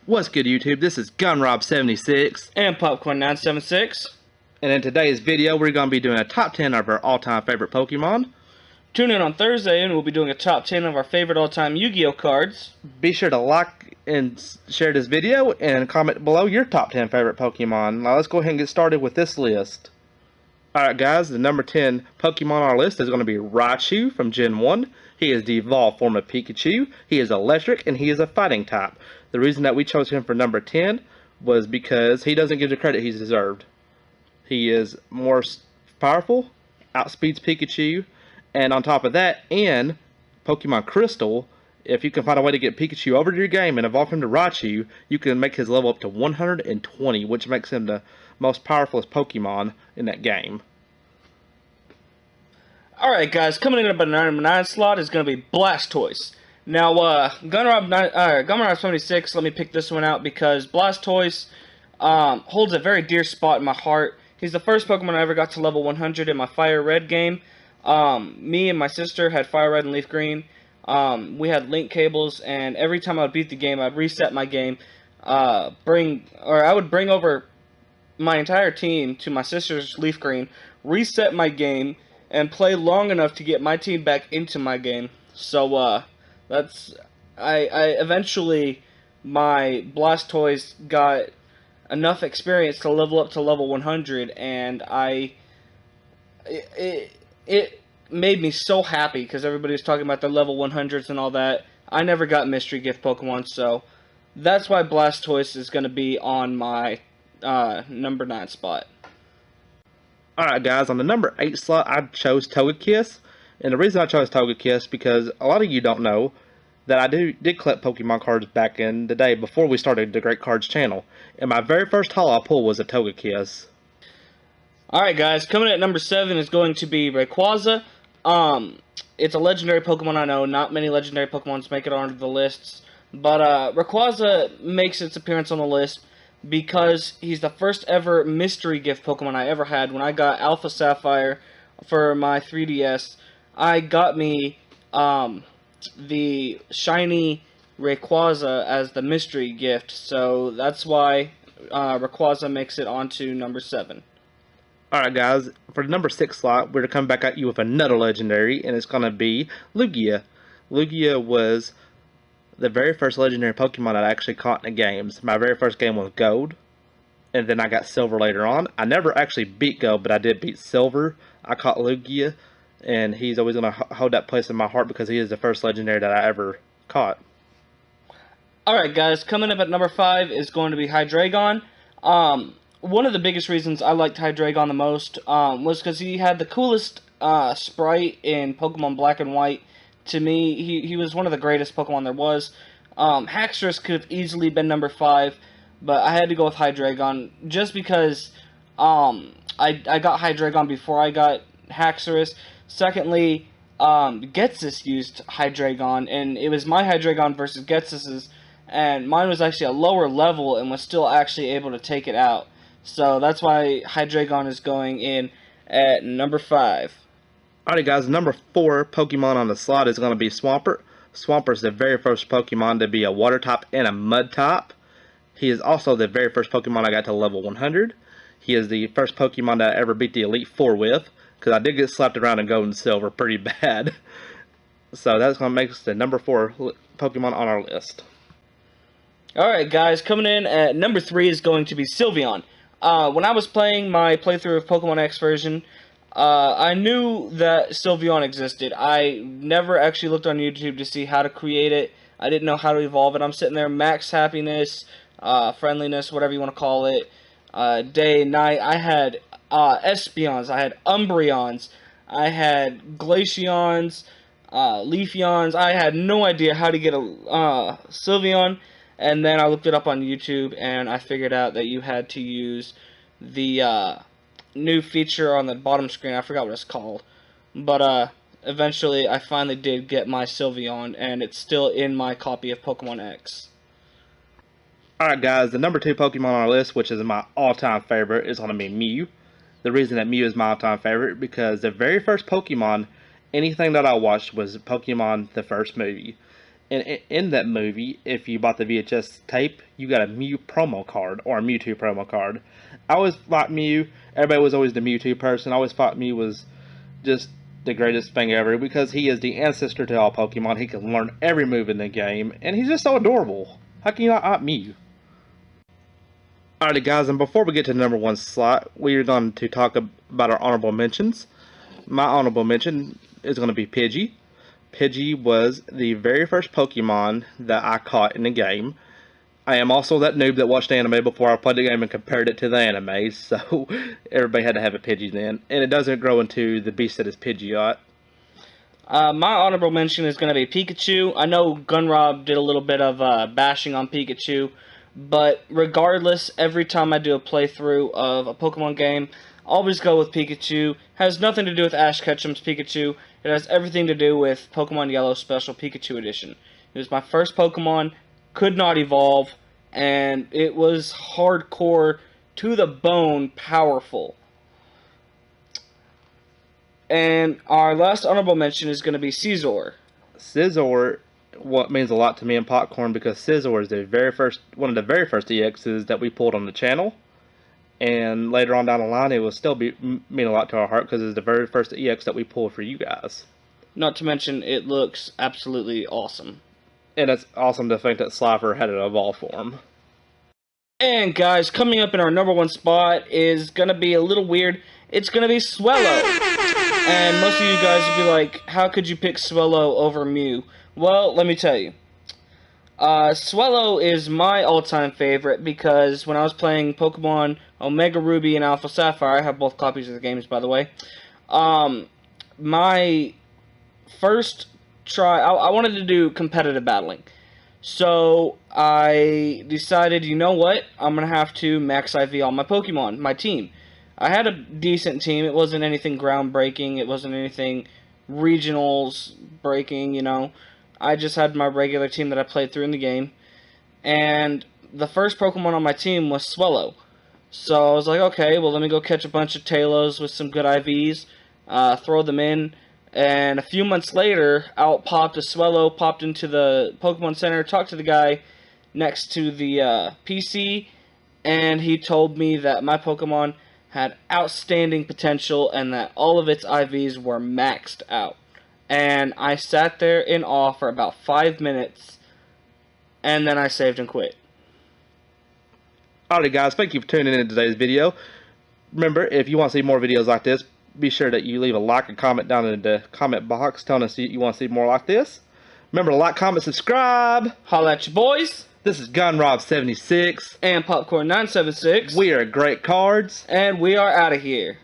What's good, YouTube? This is GunRob76 and Popcorn976. and in today's video we're going to be doing a top 10 of our all-time favorite Pokemon. Tune in on Thursday and we'll be doing a top 10 of our favorite all-time Yu-Gi-Oh cards. Be sure to like and share this video and comment below your top 10 favorite Pokemon. Now let's go ahead and get started with this list. Alright guys, the number 10 Pokemon on our list is going to be Raichu from Gen 1. He is the evolved form of Pikachu. He is electric and he is a fighting type. The reason that we chose him for number 10 was because he doesn't get the credit he's deserved. He is more powerful, outspeeds Pikachu, and on top of that, in Pokemon Crystal, if you can find a way to get Pikachu over to your game and evolve him to Raichu, you can make his level up to 120, which makes him the most powerful Pokemon in that game. Alright guys, coming in at the number 9 slot is going to be Blastoise. Now, GunRob76, let me pick this one out because Blastoise holds a very dear spot in my heart. He's the first Pokemon I ever got to level 100 in my Fire Red game. Me and my sister had Fire Red and Leaf Green. We had link cables, and every time I would beat the game, I'd reset my game. I would bring over my entire team to my sister's Leaf Green, reset my game, and play long enough to get my team back into my game. So, eventually, my Blastoise got enough experience to level up to level 100, and it made me so happy because everybody was talking about the level 100s and all that. I never got mystery gift Pokemon, so that's why Blastoise is going to be on my number 9 spot. Alright guys, on the number 8 slot I chose Togekiss, and the reason I chose Togekiss because a lot of you don't know that I did collect Pokemon cards back in the day before we started the Great Cards channel, and my very first haul I pulled was a Togekiss. Alright guys, coming at number 7 is going to be Rayquaza. It's a legendary Pokemon, I know, not many legendary Pokemons make it onto the lists, but Rayquaza makes its appearance on the list because he's the first ever mystery gift Pokemon I ever had. When I got Alpha Sapphire for my 3DS, I got me the shiny Rayquaza as the mystery gift, so that's why Rayquaza makes it onto number 7. Alright guys, for the number 6 slot, we're going to come back at you with another legendary, and it's going to be Lugia. Lugia was the very first legendary Pokemon that I actually caught in the games. My very first game was Gold, and then I got Silver later on. I never actually beat Gold, but I did beat Silver. I caught Lugia, and he's always going to hold that place in my heart because he is the first legendary that I ever caught. Alright guys, coming up at number 5 is going to be Highdragon. One of the biggest reasons I liked Highdragon the most was because he had the coolest sprite in Pokemon Black and White. To me, he was one of the greatest Pokemon there was. Haxorus could have easily been number 5, but I had to go with Highdragon just because I got Highdragon before I got Haxorus. Secondly, Ghetsis used Highdragon, and it was my Highdragon versus Ghetsis', and mine was actually a lower level and was still actually able to take it out. So that's why Highdragon is going in at number 5. Alright guys, number 4 Pokemon on the slot is going to be Swampert. Swampert is the very first Pokemon to be a water type and a mud type. He is also the very first Pokemon I got to level 100. He is the first Pokemon that I ever beat the Elite Four with, because I did get slapped around in Gold and Silver pretty bad. So that's going to make us the number 4 Pokemon on our list. Alright guys, coming in at number 3 is going to be Sylveon. When I was playing my playthrough of Pokemon X version, I knew that Sylveon existed. I never actually looked on YouTube to see how to create it. I didn't know how to evolve it. I'm sitting there, max happiness, friendliness, whatever you want to call it, day, night. I had Espeons, I had Umbreons, I had Glaceons, Leafeons. I had no idea how to get a Sylveon, and then I looked it up on YouTube, and I figured out that you had to use the new feature on the bottom screen. I forgot what it's called, but eventually I finally did get my Sylveon, and it's still in my copy of Pokemon X. Alright guys, the number 2 Pokemon on our list, which is my all-time favorite, is going to be Mew. The reason that Mew is my all-time favorite because the very first Pokemon anything that I watched was Pokemon the first movie. And in that movie, if you bought the VHS tape, you got a Mew promo card, or a Mewtwo promo card. I always thought Mew, everybody was always the Mewtwo person. I always thought Mew was just the greatest thing ever because he is the ancestor to all Pokemon. He can learn every move in the game, and he's just so adorable. How can you not opt Mew? Alrighty guys, and before we get to the number 1 slot, we are going to talk about our honorable mentions. My honorable mention is going to be Pidgey. Pidgey was the very first Pokemon that I caught in the game. I am also that noob that watched anime before I played the game and compared it to the anime, so everybody had to have a Pidgey then. And it doesn't grow into the beast that is Pidgeot. My honorable mention is going to be Pikachu. I know GunRob did a little bit of bashing on Pikachu, but regardless, every time I do a playthrough of a Pokemon game, I always go with Pikachu. It has nothing to do with Ash Ketchum's Pikachu. It has everything to do with Pokemon Yellow Special Pikachu Edition. It was my first Pokemon, could not evolve, and it was hardcore, to the bone, powerful. And our last honorable mention is going to be Scizor. Scizor, what means a lot to me and Popcorn, because Scizor is one of the very first EXs that we pulled on the channel. And later on down the line, it will still mean a lot to our heart because it's the very first EX that we pulled for you guys. Not to mention, it looks absolutely awesome. And it's awesome to think that Slifer had an evolved form. And guys, coming up in our number 1 spot is going to be a little weird. It's going to be Swellow. And most of you guys will be like, how could you pick Swellow over Mew? Well, let me tell you. Swellow is my all-time favorite because when I was playing Pokemon Omega Ruby and Alpha Sapphire, I have both copies of the games, by the way, my first try, I wanted to do competitive battling. So I decided, you know what, I'm going to have to max IV all my Pokemon, my team. I had a decent team. It wasn't anything groundbreaking. It wasn't anything regionals breaking, you know. I just had my regular team that I played through in the game. And the first Pokemon on my team was Swellow. So I was like, okay, well, let me go catch a bunch of Talos with some good IVs, throw them in. And a few months later, out popped a Swellow, popped into the Pokemon Center, talked to the guy next to the PC, and he told me that my Pokemon had outstanding potential and that all of its IVs were maxed out. And I sat there in awe for about 5 minutes, and then I saved and quit. Alright guys, thank you for tuning in to today's video. Remember, if you want to see more videos like this, be sure that you leave a like and comment down in the comment box telling us you want to see more like this. Remember to like, comment, subscribe. Holla at your boys. This is GunRob76 and Popcorn976. We are great cards. And we are out of here.